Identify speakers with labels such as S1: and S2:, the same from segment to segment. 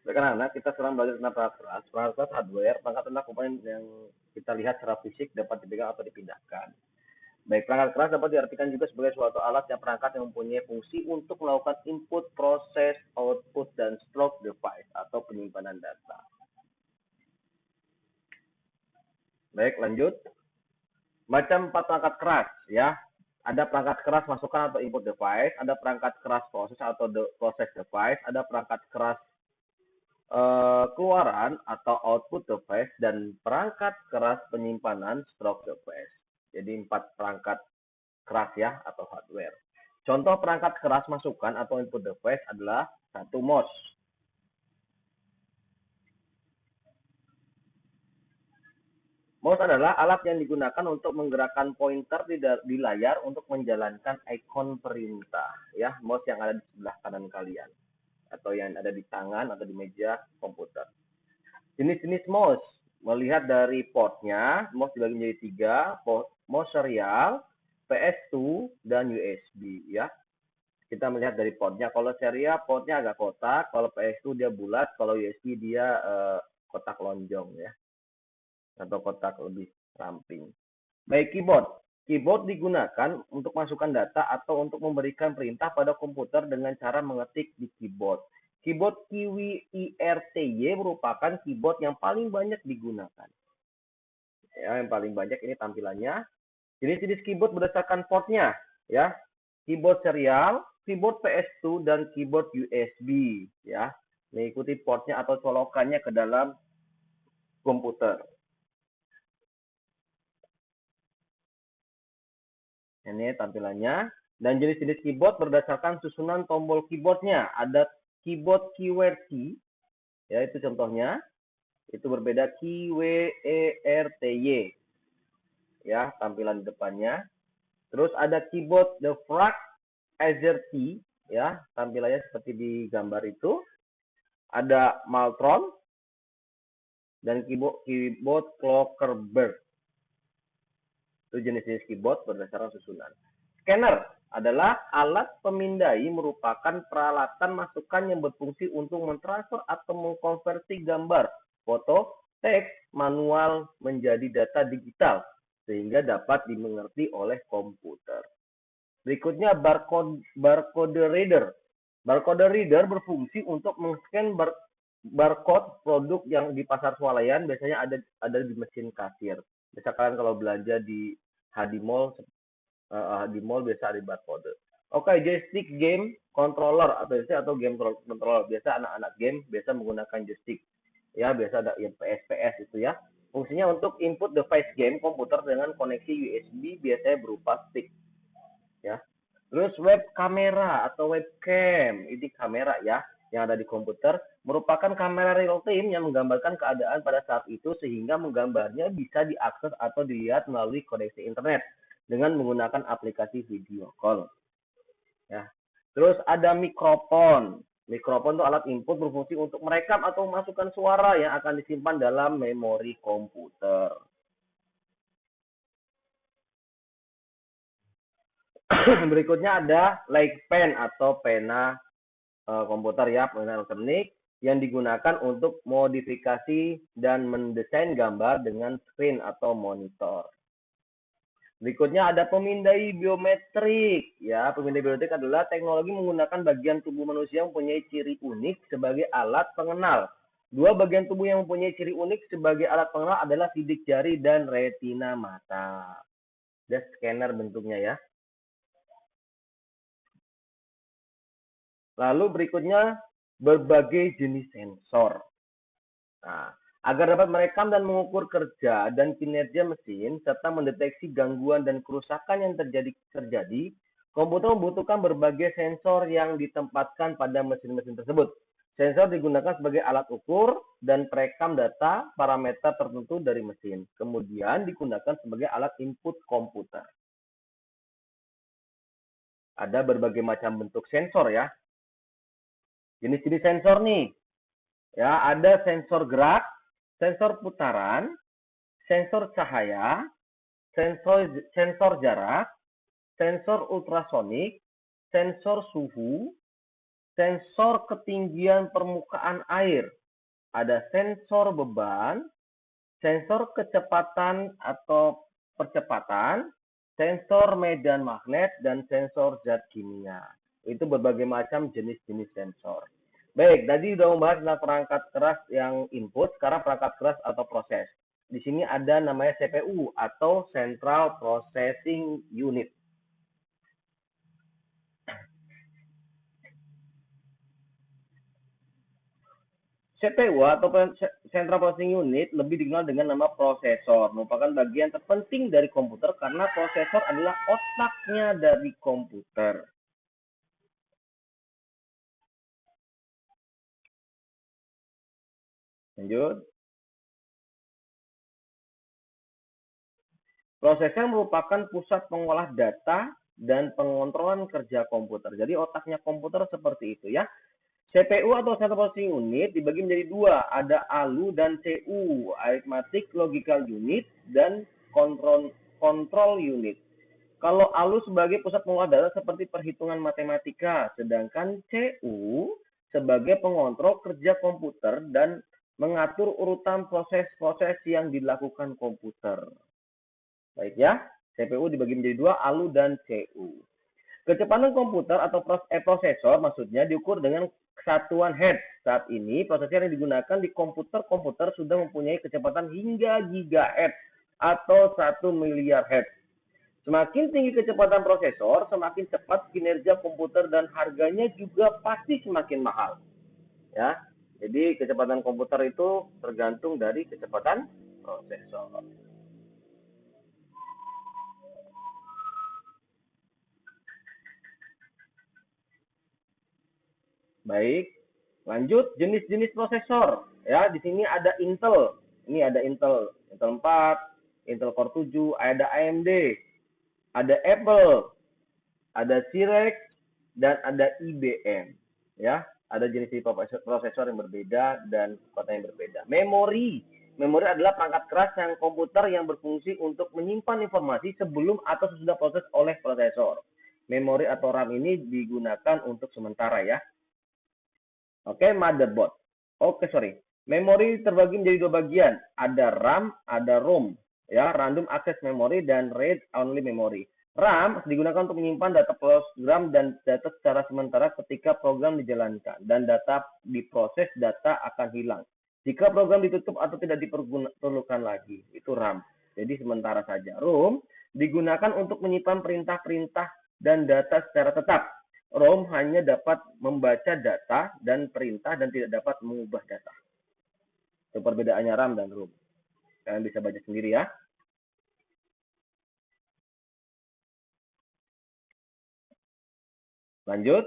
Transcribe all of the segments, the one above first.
S1: Karena kita sekarang belajar tentang perangkat keras. Perangkat keras hardware, perangkat adalah komponen yang kita lihat secara fisik dapat dipegang atau dipindahkan. Baik, perangkat keras dapat diartikan juga sebagai suatu alat yang perangkat yang mempunyai fungsi untuk melakukan input, proses, output, dan stroke device atau penyimpanan data. Baik, lanjut. Macam 4 perangkat keras, ya. Ada perangkat keras masukan atau input device, ada perangkat keras proses atau proses device, ada perangkat keras keluaran atau output device, dan perangkat keras penyimpanan stroke device. Jadi 4 perangkat keras ya atau hardware. Contoh perangkat keras masukan atau input device adalah satu mouse. Mouse adalah alat yang digunakan untuk menggerakkan pointer di layar untuk menjalankan ikon perintah. Ya, mouse yang ada di sebelah kanan kalian atau yang ada di tangan atau di meja komputer. Jenis-jenis mouse melihat dari portnya, mouse dibagi menjadi 3, mouse serial, PS2, dan USB. Ya, kita melihat dari portnya. Kalau serial, portnya agak kotak. Kalau PS2 dia bulat. Kalau USB dia kotak lonjong ya, atau kotak lebih ramping. Baik, keyboard. Keyboard digunakan untuk masukkan data atau untuk memberikan perintah pada komputer dengan cara mengetik di keyboard. Keyboard QWERTY merupakan keyboard yang paling banyak digunakan. Ya, yang paling banyak ini tampilannya. Jenis-jenis keyboard berdasarkan portnya, ya. Keyboard serial, keyboard PS2, dan keyboard USB, ya. Mengikuti portnya atau colokannya ke dalam komputer. Ini tampilannya. Dan jenis-jenis keyboard berdasarkan susunan tombol keyboardnya. Ada keyboard QWERTY, ya itu contohnya. Itu berbeda QWERTY, ya tampilan depannya. Terus ada keyboard the frag AZERTY, ya tampilannya seperti di gambar itu. Ada Maltron dan keyboard Clockerbird. Itu jenis-jenis keyboard berdasarkan susunan. Scanner adalah alat pemindai, merupakan peralatan masukan yang berfungsi untuk mentransfer atau mengkonversi gambar, foto, teks, manual menjadi data digital sehingga dapat dimengerti oleh komputer. Berikutnya barcode reader. Barcode reader berfungsi untuk men-scan barcode produk yang di pasar swalayan, biasanya ada di mesin kasir. Misalkan kalau belanja di HD Mall biasa ada barcode. Oke, joystick game controller atau game controller. Biasa anak-anak game biasa menggunakan joystick. Ya, biasa ada PS itu ya. Fungsinya untuk input device game komputer dengan koneksi USB, biasanya berupa stick. Ya. Terus web kamera atau webcam, ini kamera ya yang ada di komputer, merupakan kamera real time yang menggambarkan keadaan pada saat itu sehingga menggambarnya bisa diakses atau dilihat melalui koneksi internet dengan menggunakan aplikasi video call. Ya. Terus ada mikrofon. Mikrofon itu alat input berfungsi untuk merekam atau memasukkan suara yang akan disimpan dalam memori komputer. Berikutnya ada light pen atau pena komputer ya, pena elektronik yang digunakan untuk modifikasi dan mendesain gambar dengan screen atau monitor. Berikutnya ada pemindai biometrik. Ya, pemindai biometrik adalah teknologi menggunakan bagian tubuh manusia yang mempunyai ciri unik sebagai alat pengenal. Dua bagian tubuh yang mempunyai ciri unik sebagai alat pengenal adalah sidik jari dan retina mata. Ada scanner bentuknya ya. Lalu berikutnya berbagai jenis sensor. Nah, agar dapat merekam dan mengukur kerja dan kinerja mesin serta mendeteksi gangguan dan kerusakan yang terjadi, komputer membutuhkan berbagai sensor yang ditempatkan pada mesin-mesin tersebut. Sensor digunakan sebagai alat ukur dan perekam data parameter tertentu dari mesin. Kemudian digunakan sebagai alat input komputer. Ada berbagai macam bentuk sensor ya. Jenis-jenis sensor nih. Ya, ada sensor gerak, sensor putaran, sensor cahaya, sensor jarak, sensor ultrasonik, sensor suhu, sensor ketinggian permukaan air, ada sensor beban, sensor kecepatan atau percepatan, sensor medan magnet, dan sensor zat kimia. Itu berbagai macam jenis-jenis sensor. Baik, tadi sudah membahas tentang perangkat keras yang input, sekarang perangkat keras atau proses. Di sini ada namanya CPU atau Central Processing Unit. CPU atau Central Processing Unit lebih dikenal dengan nama prosesor, merupakan bagian terpenting dari komputer karena prosesor adalah otaknya dari komputer. Lanjut. Prosesor merupakan pusat pengolah data dan pengontrolan kerja komputer. Jadi otaknya komputer seperti itu ya. CPU atau Central Processing Unit dibagi menjadi dua, ada ALU dan CU, Arithmetic Logical Unit dan Control Unit. Kalau ALU sebagai pusat pengolah data seperti perhitungan matematika, sedangkan CU sebagai pengontrol kerja komputer dan mengatur urutan proses-proses yang dilakukan komputer. Baik ya, CPU dibagi menjadi dua, ALU dan CU. Kecepatan komputer atau prosesor maksudnya diukur dengan kesatuan hertz. Saat ini prosesor yang digunakan di komputer sudah mempunyai kecepatan hingga gigahertz atau 1 miliar hertz. Semakin tinggi kecepatan prosesor, semakin cepat kinerja komputer dan harganya juga pasti semakin mahal. Ya, jadi kecepatan komputer itu tergantung dari kecepatan prosesor. Baik, lanjut jenis-jenis prosesor. Ya, di sini ada Intel. Ini ada Intel 4, Intel Core 7, ada AMD, ada Apple, ada Cyrix, dan ada IBM. Ya, ada jenis prosesor yang berbeda dan kota yang berbeda. Memori adalah perangkat keras yang komputer yang berfungsi untuk menyimpan informasi sebelum atau sesudah proses oleh prosesor. Memori atau RAM ini digunakan untuk sementara ya. Oke, motherboard. Memori terbagi menjadi dua bagian. Ada RAM, ada ROM. Ya, random access memory dan read only memory. RAM digunakan untuk menyimpan data program dan data secara sementara ketika program dijalankan dan data diproses, data akan hilang. Jika program ditutup atau tidak diperlukan lagi, itu RAM. Jadi sementara saja. ROM digunakan untuk menyimpan perintah-perintah dan data secara tetap. ROM hanya dapat membaca data dan perintah dan tidak dapat mengubah data. Itu perbedaannya RAM dan ROM. Kalian bisa baca sendiri ya. Lanjut.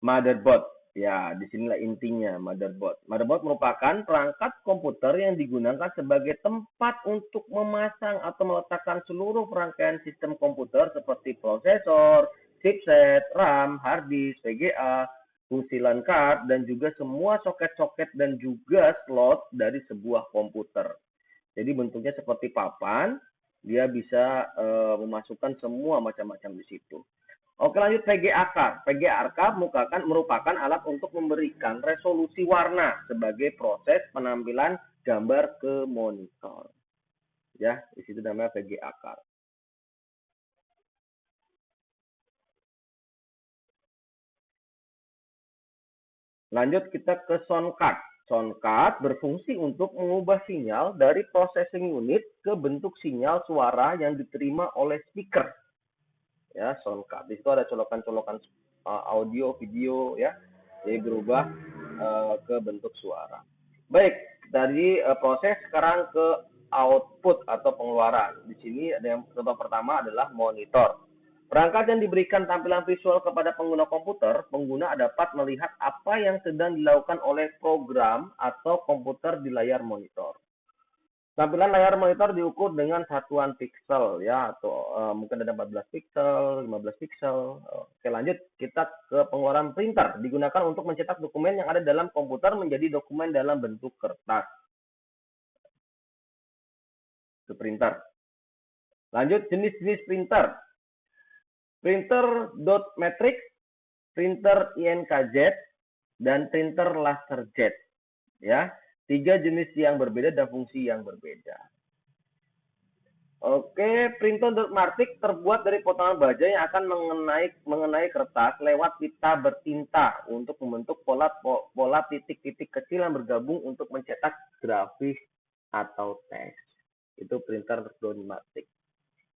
S1: Motherboard. Ya, disinilah intinya motherboard. Motherboard merupakan perangkat komputer yang digunakan sebagai tempat untuk memasang atau meletakkan seluruh rangkaian sistem komputer seperti prosesor, chipset, RAM, hard disk, VGA, fungsi LAN card, dan juga semua soket-soket dan juga slot dari sebuah komputer. Jadi bentuknya seperti papan, dia bisa memasukkan semua macam-macam di situ. Oke, lanjut VGA card. VGA card merupakan alat untuk memberikan resolusi warna sebagai proses penampilan gambar ke monitor. Ya, di situ namanya VGA card. Lanjut kita ke sound card. Sound card berfungsi untuk mengubah sinyal dari processing unit ke bentuk sinyal suara yang diterima oleh speaker. Ya, sound card. Di situ ada colokan-colokan audio, video ya. Jadi berubah ke bentuk suara. Baik, dari proses sekarang ke output atau pengeluaran. Di sini ada yang contoh pertama adalah monitor. Perangkat yang diberikan tampilan visual kepada pengguna komputer, pengguna dapat melihat apa yang sedang dilakukan oleh program atau komputer di layar monitor. Tampilan layar monitor diukur dengan satuan pixel ya, atau mungkin ada 14 pixel, 15 pixel. Oke, lanjut kita ke pengeluaran printer. Digunakan untuk mencetak dokumen yang ada dalam komputer menjadi dokumen dalam bentuk kertas. Itu printer. Lanjut jenis-jenis printer. printer dot matrix, printer inkjet, dan printer laserjet. Ya, 3 jenis yang berbeda dan fungsi yang berbeda. Oke, printer dot matrix terbuat dari potongan baja yang akan mengenai kertas lewat pita bertinta untuk membentuk pola titik-titik kecil yang bergabung untuk mencetak grafis atau teks. Itu printer dot matrix.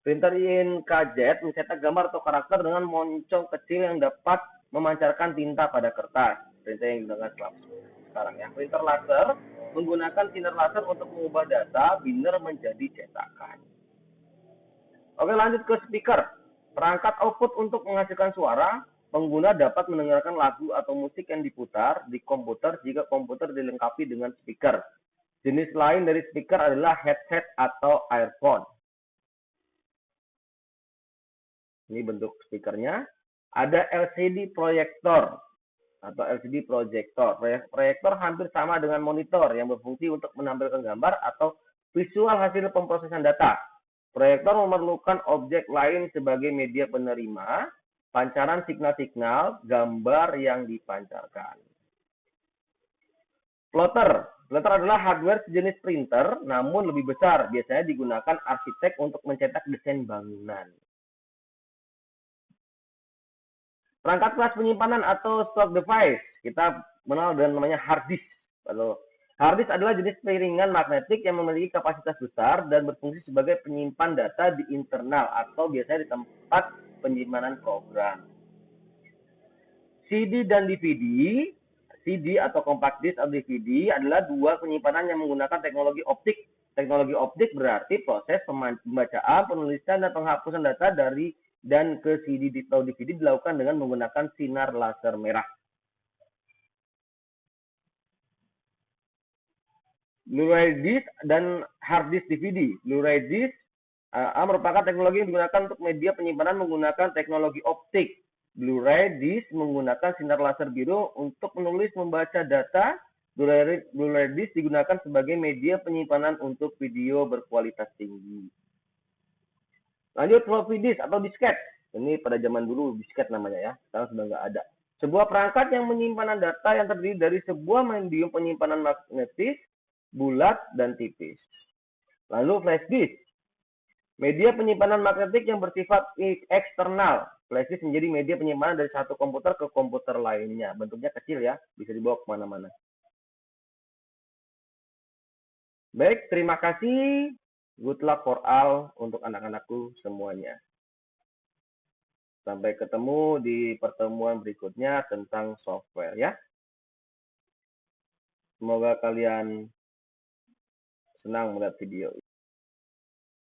S1: Printer inkjet mencetak gambar atau karakter dengan moncong kecil yang dapat memancarkan tinta pada kertas. Printer yang digunakan sekarang ya. Printer laser menggunakan sinar laser untuk mengubah data binder menjadi cetakan. Oke, lanjut ke speaker. Perangkat output untuk menghasilkan suara, pengguna dapat mendengarkan lagu atau musik yang diputar di komputer jika komputer dilengkapi dengan speaker. Jenis lain dari speaker adalah headset atau earphone. Ini bentuk speakernya. Ada LCD proyektor atau LCD proyektor. Proyektor hampir sama dengan monitor yang berfungsi untuk menampilkan gambar atau visual hasil pemrosesan data. Proyektor memerlukan objek lain sebagai media penerima, pancaran signal-signal, gambar yang dipancarkan. Plotter. Plotter adalah hardware sejenis printer, namun lebih besar. Biasanya digunakan arsitek untuk mencetak desain bangunan. Perangkat kelas penyimpanan atau stock device, kita mengenal dengan namanya hard disk. Hard disk adalah jenis piringan magnetik yang memiliki kapasitas besar dan berfungsi sebagai penyimpan data di internal atau biasanya di tempat penyimpanan program. CD dan DVD, CD atau compact disc atau DVD adalah dua penyimpanan yang menggunakan teknologi optik. Teknologi optik berarti proses pembacaan, penulisan, dan penghapusan data dari dan ke CD atau DVD dilakukan dengan menggunakan sinar laser merah. Blu-ray disc dan hard disk DVD. Blu-ray disc merupakan teknologi yang digunakan untuk media penyimpanan menggunakan teknologi optik. Blu-ray disc menggunakan sinar laser biru untuk menulis membaca data. Blu-ray disc digunakan sebagai media penyimpanan untuk video berkualitas tinggi. Lanjut floppy disk atau disket. Ini pada zaman dulu disket namanya ya. Sekarang sudah nggak ada. Sebuah perangkat yang menyimpan data yang terdiri dari sebuah medium penyimpanan magnetis, bulat, dan tipis. Lalu flash disk. Media penyimpanan magnetik yang bersifat eksternal. Flash disk menjadi media penyimpanan dari satu komputer ke komputer lainnya. Bentuknya kecil ya, bisa dibawa kemana-mana. Baik, terima kasih. Good luck for all untuk anak-anakku semuanya. Sampai ketemu di pertemuan berikutnya tentang software ya. Semoga kalian senang melihat video.